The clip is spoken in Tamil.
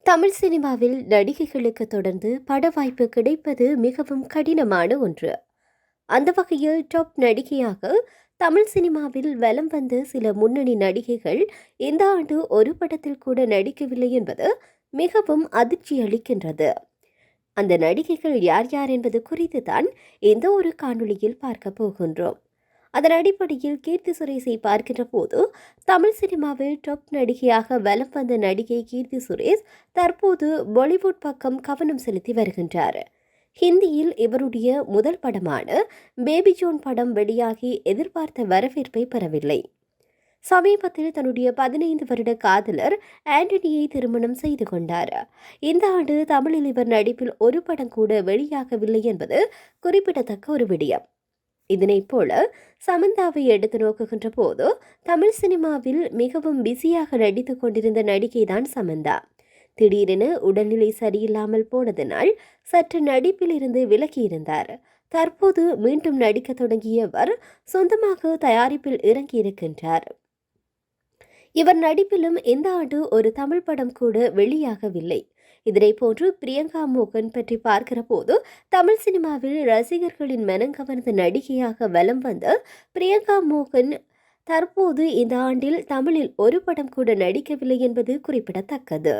தமிழ் சினிமாவில் நடிகைகளுக்கு தொடர்ந்து பட வாய்ப்பு கிடைப்பது மிகவும் கடினமான ஒன்று. அந்த வகையில் டாப் நடிகையாக தமிழ் சினிமாவில் வலம் வந்த சில முன்னணி நடிகைகள் இந்த ஆண்டு ஒரு படத்தில் கூட நடிக்கவில்லை என்பது மிகவும் அதிர்ச்சி அளிக்கின்றது. அந்த நடிகைகள் யார் யார் என்பது குறித்து தான் இந்த ஒரு காணொளியில் பார்க்க போகின்றோம். அதன் அடிப்படையில் கீர்த்தி சுரேஷை பார்க்கின்ற போது தமிழ் சினிமாவில் டாப் நடிகையாக வலம் வந்த நடிகை கீர்த்தி சுரேஷ் தற்போது பாலிவுட் பக்கம் கவனம் செலுத்தி வருகின்றார். ஹிந்தியில் இவருடைய முதல் படமான பேபி ஜோன் படம் வெளியாகி எதிர்பார்த்த வரவேற்பை பெறவில்லை. சமீபத்தில் தன்னுடைய 15 வருட காதலர் ஆண்டனியை திருமணம் செய்து கொண்டார். இந்த ஆண்டு தமிழில் இவர் நடிப்பில் ஒரு படம் கூட வெளியாகவில்லை என்பது குறிப்பிடத்தக்க ஒரு விடயம். இதனைப் போல சமந்தாவை எடுத்து நோக்குகின்ற போது தமிழ் சினிமாவில் மிகவும் பிஸியாக நடித்துக் கொண்டிருந்த நடிகைதான் சமந்தா. திடீரென உடல்நிலை சரியில்லாமல் போனதனால் சற்று நடிப்பில் இருந்து விலகியிருந்தார். தற்போது மீண்டும் நடிக்க தொடங்கியவர் சொந்தமாக தயாரிப்பில் இறங்கியிருக்கின்றார். இவர் நடிப்பிலும் இந்த ஆண்டு ஒரு தமிழ் படம் கூட வெளியாகவில்லை. இதனை போன்று பிரியங்கா மோகன் பற்றி பார்க்கிற போது தமிழ் சினிமாவில் ரசிகர்களின் மனங்கவர்ந்த நடிகையாக வலம் வந்த பிரியங்கா மோகன் தற்போது இந்த ஆண்டில் தமிழில் ஒரு படம் கூட நடிக்கவில்லை என்பது குறிப்பிடத்தக்கது.